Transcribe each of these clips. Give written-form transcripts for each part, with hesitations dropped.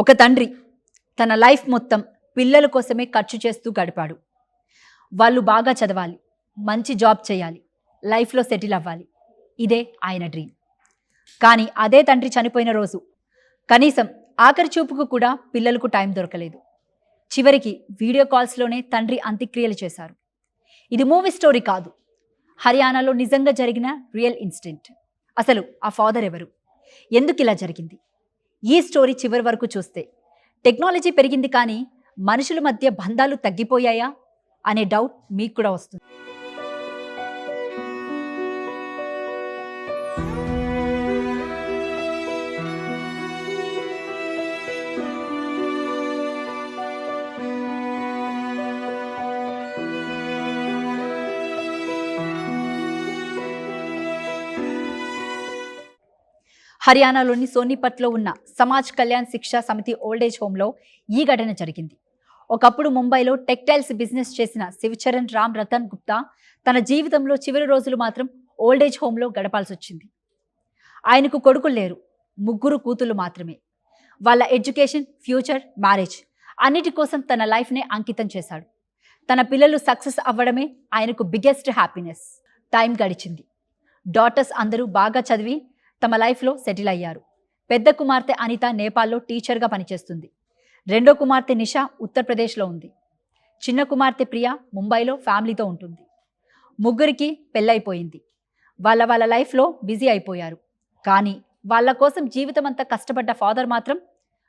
ఒక తండ్రి తన లైఫ్ మొత్తం పిల్లల కోసమే ఖర్చు చేస్తూ గడిపాడు. వాళ్ళు బాగా చదవాలి, మంచి జాబ్ చేయాలి, లైఫ్లో సెటిల్ అవ్వాలి. ఇదే ఆయన డ్రీమ్. కానీ అదే తండ్రి చనిపోయిన రోజు కనీసం ఆఖరి చూపుకు కూడా పిల్లలకు టైం దొరకలేదు. చివరికి వీడియో కాల్స్లోనే తండ్రి అంత్యక్రియలు చేశారు. ఇది మూవీ స్టోరీ కాదు, హర్యానాలో నిజంగా జరిగిన రియల్ ఇన్సిడెంట్. అసలు ఆ ఫాదర్ ఎవరు, ఎందుకు ఇలా జరిగింది? ఈ స్టోరీ చివరి వరకు చూస్తే టెక్నాలజీ పెరిగింది కానీ మనుషుల మధ్య బంధాలు తగ్గిపోయాయా అనే డౌట్ మీకు కూడా వస్తుంది. హర్యానాలోని సోనిపట్లో ఉన్న సమాజ్ కళ్యాణ్ శిక్షా సమితి ఓల్డేజ్ హోమ్లో ఈ ఘటన జరిగింది. ఒకప్పుడు ముంబైలో టెక్స్టైల్స్ బిజినెస్ చేసిన శివచరణ్ రామ్ రతన్ గుప్తా తన జీవితంలో చివరి రోజులు మాత్రం ఓల్డేజ్ హోమ్లో గడపాల్సి వచ్చింది. ఆయనకు కొడుకులు లేరు, 3 కూతుళ్ళు మాత్రమే. వాళ్ళ ఎడ్యుకేషన్, ఫ్యూచర్, మ్యారేజ్ అన్నిటి కోసం తన లైఫ్నే అంకితం చేశాడు. తన పిల్లలు సక్సెస్ అవ్వడమే ఆయనకు బిగ్గెస్ట్ హ్యాపీనెస్. టైం గడిచింది. డాటర్స్ అందరూ బాగా చదివి తమ లైఫ్లో సెటిల్ అయ్యారు. పెద్ద కుమార్తె అనిత నేపాల్లో టీచర్గా పనిచేస్తుంది. రెండో కుమార్తె నిషా ఉత్తరప్రదేశ్లో ఉంది. చిన్న కుమార్తె ప్రియా ముంబైలో ఫ్యామిలీతో ఉంటుంది. ముగ్గురికి పెళ్ళైపోయింది. వాళ్ళ లైఫ్లో బిజీ అయిపోయారు. కానీ వాళ్ళ కోసం జీవితం అంతా కష్టపడ్డ ఫాదర్ మాత్రం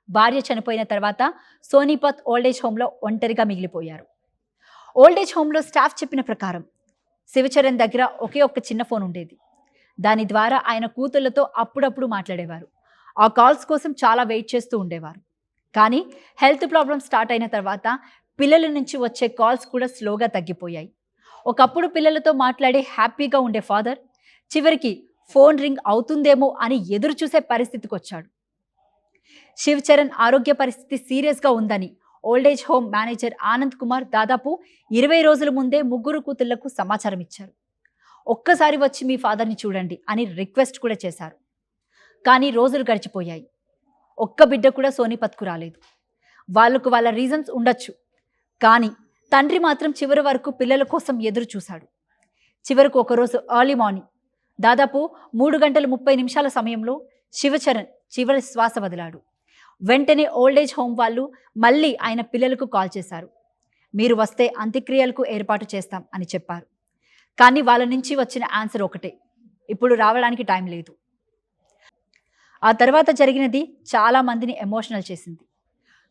భార్య చనిపోయిన తర్వాత సోనిపత్ ఓల్డేజ్ హోమ్లో ఒంటరిగా మిగిలిపోయారు. ఓల్డేజ్ హోమ్లో స్టాఫ్ చెప్పిన ప్రకారం శివచరణ్ దగ్గర ఒకే ఒక్క చిన్న ఫోన్ ఉండేది. దాని ద్వారా ఆయన కూతుళ్లతో అప్పుడప్పుడు మాట్లాడేవారు. ఆ కాల్స్ కోసం చాలా వెయిట్ చేస్తూ ఉండేవారు. కానీ హెల్త్ ప్రాబ్లమ్ స్టార్ట్ అయిన తర్వాత పిల్లల నుంచి వచ్చే కాల్స్ కూడా స్లోగా తగ్గిపోయాయి. ఒకప్పుడు పిల్లలతో మాట్లాడే హ్యాపీగా ఉండే ఫాదర్ చివరికి ఫోన్ రింగ్ అవుతుందేమో అని ఎదురు చూసే పరిస్థితికి వచ్చాడు. శివచరణ్ ఆరోగ్య పరిస్థితి సీరియస్గా ఉందని old age home manager Anand Kumar దాదాపు 20 రోజుల ముందే 3 కూతుళ్లకు సమాచారం ఇచ్చారు. ఒక్కసారి వచ్చి మీ ఫాదర్ని చూడండి అని రిక్వెస్ట్ కూడా చేశారు. కానీ రోజులు గడిచిపోయాయి. ఒక్క బిడ్డ కూడా సోనిపత్కు రాలేదు. వాళ్ళకు వాళ్ళ రీజన్స్ ఉండొచ్చు, కానీ తండ్రి మాత్రం చివరి వరకు పిల్లల కోసం ఎదురు చూశాడు. చివరకు ఒకరోజు ఎర్లీ మార్నింగ్ దాదాపు 3:30 సమయంలో శివచరణ్ చివరి శ్వాస వదిలాడు. వెంటనే ఓల్డేజ్ హోమ్ వాళ్ళు మళ్ళీ ఆయన పిల్లలకు కాల్ చేశారు. మీరు వస్తే అంత్యక్రియలకు ఏర్పాటు చేస్తాం అని చెప్పారు. కానీ వాళ్ళ నుంచి వచ్చిన ఆన్సర్ ఒకటే, ఇప్పుడు రావడానికి టైం లేదు. ఆ తర్వాత జరిగినది చాలా మందిని ఎమోషనల్ చేసింది.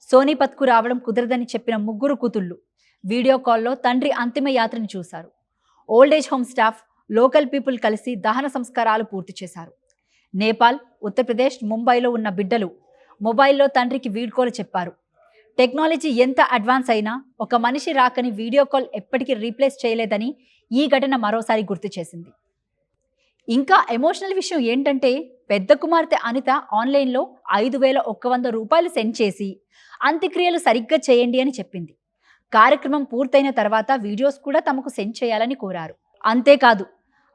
సోనిపత్కు రావడం కుదరదని చెప్పిన 3 కూతుళ్ళు వీడియో కాల్లో తండ్రి అంతిమ యాత్రను చూశారు. Old age home staff, local people కలిసి దహన సంస్కారాలు పూర్తి చేశారు. నేపాల్, ఉత్తరప్రదేశ్, ముంబైలో ఉన్న బిడ్డలు మొబైల్లో తండ్రికి వీడియో కాల్ చెప్పారు. టెక్నాలజీ ఎంత అడ్వాన్స్ అయినా ఒక మనిషి రాకని వీడియో కాల్ ఎప్పటికీ రీప్లేస్ చేయలేదని ఈ ఘటన మరోసారి గుర్తు చేసింది. ఇంకా ఎమోషనల్ విషయం ఏంటంటే పెద్ద కుమార్తె అనిత ఆన్లైన్లో 5,100 రూపాయలు సెండ్ చేసి అంత్యక్రియలు సరిగ్గా చేయండి అని చెప్పింది. కార్యక్రమం పూర్తయిన తర్వాత వీడియోస్ కూడా తమకు సెండ్ చేయాలని కోరారు. అంతేకాదు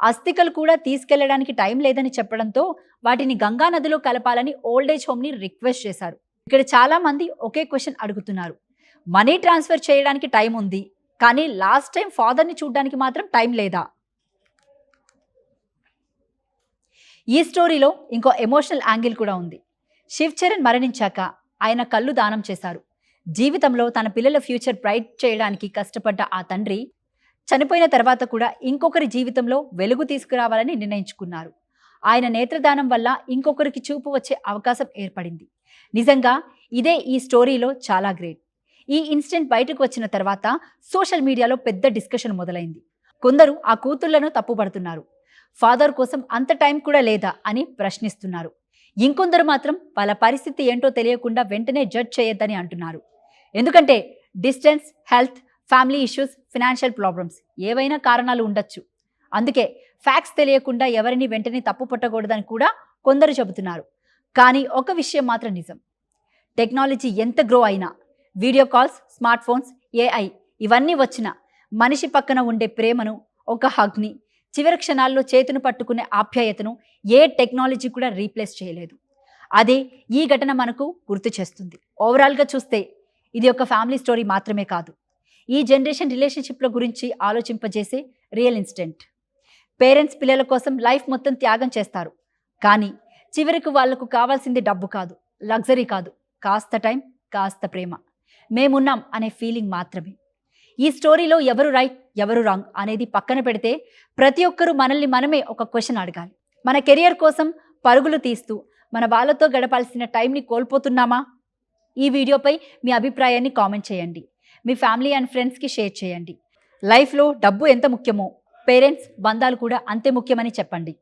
అస్థికలు కూడా తీసుకెళ్లడానికి టైం లేదని చెప్పడంతో వాటిని గంగా నదిలో కలపాలని ఓల్డేజ్ హోమ్ని రిక్వెస్ట్ చేశారు. ఇక్కడ చాలా మంది ఒకే క్వశ్చన్ అడుగుతున్నారు. మనీ ట్రాన్స్ఫర్ చేయడానికి టైం ఉంది, కానీ లాస్ట్ టైం ఫాదర్ని చూడడానికి మాత్రం టైం లేదా? ఈ స్టోరీలో ఇంకో ఎమోషనల్ యాంగిల్ కూడా ఉంది. శివచరణ్ మరణించాక ఆయన కళ్ళు దానం చేశారు. జీవితంలో తన పిల్లల ఫ్యూచర్ బ్రైట్ చేయడానికి కష్టపడ్డ ఆ తండ్రి చనిపోయిన తర్వాత కూడా ఇంకొకరి జీవితంలో వెలుగు తీసుకురావాలని నిర్ణయించుకున్నారు. ఆయన నేత్రదానం వల్ల ఇంకొకరికి చూపు వచ్చే అవకాశం ఏర్పడింది. నిజంగా ఇదే ఈ స్టోరీలో చాలా గ్రేట్. ఈ ఇన్సిడెంట్ బయటకు వచ్చిన తర్వాత సోషల్ మీడియాలో పెద్ద డిస్కషన్ మొదలైంది. కొందరు ఆ కూతుళ్లను తప్పుపడుతున్నారు. ఫాదర్ కోసం అంత టైం కూడా లేదా అని ప్రశ్నిస్తున్నారు. ఇంకొందరు మాత్రం వాళ్ళ పరిస్థితి ఏంటో తెలియకుండా వెంటనే జడ్జ్ చేయొద్దని అంటున్నారు. ఎందుకంటే distance, health, family issues, financial problems ఏవైనా కారణాలు ఉండొచ్చు. అందుకే ఫ్యాక్ట్స్ తెలియకుండా ఎవరిని వెంటనే తప్పు పట్టకూడదని కూడా కొందరు చెబుతున్నారు. కానీ ఒక విషయం మాత్రం నిజం, టెక్నాలజీ ఎంత గ్రో అయినా, video calls, smart phones, AI ఇవన్నీ వచ్చినా మనిషి పక్కన ఉండే ప్రేమను, ఒక హగ్ని, చివరి క్షణాల్లో చేతును పట్టుకునే ఆప్యాయతను ఏ టెక్నాలజీ కూడా రీప్లేస్ చేయలేదు. అదే ఈ ఘటన మనకు గుర్తు చేస్తుంది. ఓవరాల్గా చూస్తే ఇది ఒక ఫ్యామిలీ స్టోరీ మాత్రమే కాదు, ఈ జనరేషన్ రిలేషన్షిప్ల గురించి ఆలోచింపజేసే రియల్ ఇన్సిడెంట్. పేరెంట్స్ పిల్లల కోసం లైఫ్ మొత్తం త్యాగం చేస్తారు, కానీ చివరికి వాళ్లకు కావాల్సింది డబ్బు కాదు, లగ్జరీ కాదు, కాస్త టైం, కాస్త ప్రేమ, మేమున్నాం అనే ఫీలింగ్ మాత్రమే. ఈ స్టోరీలో ఎవరు రైట్ ఎవరు రాంగ్ అనేది పక్కన పెడితే ప్రతి ఒక్కరూ మనల్ని మనమే ఒక క్వశ్చన్ అడగాలి. మన కెరియర్ కోసం పరుగులు తీస్తూ మన వాళ్ళతో గడపాల్సిన టైంని కోల్పోతున్నామా? ఈ వీడియోపై మీ అభిప్రాయాన్ని కామెంట్ చేయండి. మీ ఫ్యామిలీ అండ్ ఫ్రెండ్స్కి షేర్ చేయండి. లైఫ్లో డబ్బు ఎంత ముఖ్యమో పేరెంట్స్ బంధాలు కూడా అంతే ముఖ్యమని చెప్పండి.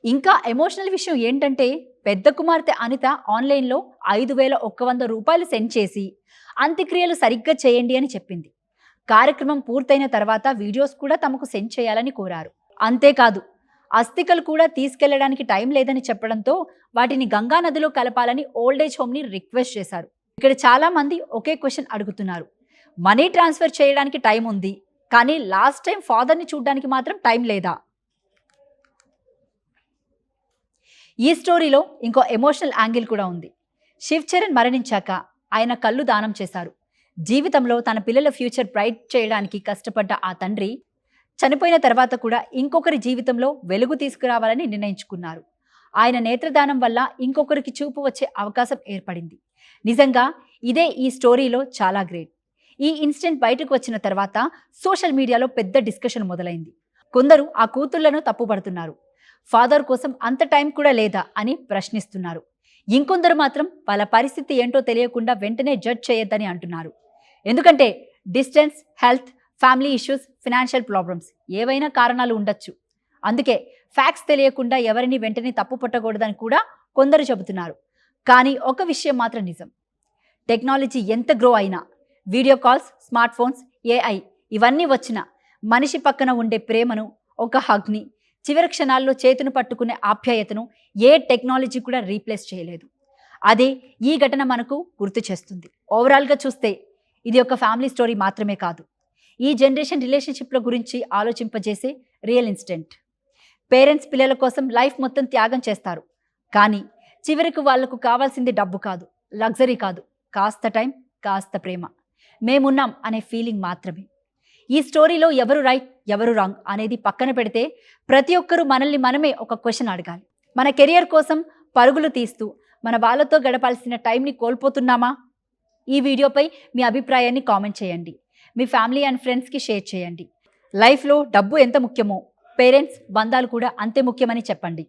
ఇంకా ఎమోషనల్ విషయం ఏంటంటే, పెద్ద కుమార్తె అనిత ఆన్లైన్లో 5,100 రూపాయలు సెండ్ చేసి అంత్యక్రియలు సరిగ్గా చేయండి అని చెప్పింది. కార్యక్రమం పూర్తయిన తర్వాత వీడియోస్ కూడా తమకు సెండ్ చేయాలని కోరారు. అంతేకాదు, అస్థికలు కూడా తీసుకెళ్లడానికి టైం లేదని చెప్పడంతో వాటిని గంగా నదిలో కలపాలని ఓల్డేజ్ హోమ్ని రిక్వెస్ట్ చేశారు. ఇక్కడ చాలా మంది ఒకే క్వశ్చన్ అడుగుతున్నారు. మనీ ట్రాన్స్ఫర్ చేయడానికి టైం ఉంది, కానీ లాస్ట్ టైం ఫాదర్ని చూడడానికి మాత్రం టైం లేదా? ఈ స్టోరీలో ఇంకో ఎమోషనల్ యాంగిల్ కూడా ఉంది. శివ్ చరణ్ మరణించాక ఆయన కళ్ళు దానం చేశారు. జీవితంలో తన పిల్లల ఫ్యూచర్ బ్రైట్ చేయడానికి కష్టపడ్డ ఆ తండ్రి చనిపోయిన తర్వాత కూడా ఇంకొకరి జీవితంలో వెలుగు తీసుకురావాలని నిర్ణయించుకున్నారు. ఆయన నేత్రదానం వల్ల ఇంకొకరికి చూపు వచ్చే అవకాశం ఏర్పడింది. నిజంగా ఇదే ఈ స్టోరీలో చాలా గ్రేట్. ఈ ఇన్సిడెంట్ బయటకు వచ్చిన తర్వాత సోషల్ మీడియాలో పెద్ద డిస్కషన్ మొదలైంది. కొందరు ఆ కూతుళ్లను తప్పుపడుతున్నారు. ఫాదర్ కోసం అంత టైం కూడా లేదా అని ప్రశ్నిస్తున్నారు. ఇంకొందరు మాత్రం వాళ్ళ పరిస్థితి ఏంటో తెలియకుండా వెంటనే జడ్జ్ చేయొద్దని అంటున్నారు. ఎందుకంటే distance, health, family issues, financial problems ఏవైనా కారణాలు ఉండొచ్చు. అందుకే ఫ్యాక్ట్స్ తెలియకుండా ఎవరిని వెంటనే తప్పు పట్టకూడదని కూడా కొందరు చెబుతున్నారు. కానీ ఒక విషయం మాత్రం నిజం, టెక్నాలజీ ఎంత గ్రో అయినా, video calls, smart phones, AI ఇవన్నీ వచ్చినా మనిషి పక్కన ఉండే ప్రేమను, ఒక హగ్ని, చివరి క్షణాల్లో చేతును పట్టుకునే ఆప్యాయతను ఏ టెక్నాలజీ కూడా రీప్లేస్ చేయలేదు. అదే ఈ ఘటన మనకు గుర్తు చేస్తుంది. ఓవరాల్గా చూస్తే ఇది ఒక ఫ్యామిలీ స్టోరీ మాత్రమే కాదు, ఈ జనరేషన్ రిలేషన్షిప్ల గురించి ఆలోచింపజేసే రియల్ ఇన్సిడెంట్. పేరెంట్స్ పిల్లల కోసం లైఫ్ మొత్తం త్యాగం చేస్తారు, కానీ చివరికి వాళ్లకు కావాల్సింది డబ్బు కాదు, లగ్జరీ కాదు, కాస్త టైం, కాస్త ప్రేమ, మేమున్నాం అనే ఫీలింగ్ మాత్రమే. ఈ స్టోరీలో ఎవరు రైట్ ఎవరు రాంగ్ అనేది పక్కన పెడితే ప్రతి ఒక్కరూ మనల్ని మనమే ఒక క్వశ్చన్ అడగాలి. మన కెరియర్ కోసం పరుగులు తీస్తూ మన వాళ్ళతో గడపాల్సిన టైంని కోల్పోతున్నామా? ఈ వీడియోపై మీ అభిప్రాయాన్ని కామెంట్ చేయండి. మీ ఫ్యామిలీ అండ్ ఫ్రెండ్స్కి షేర్ చేయండి. లైఫ్లో డబ్బు ఎంత ముఖ్యమో పేరెంట్స్ బంధాలు కూడా అంతే ముఖ్యమని చెప్పండి.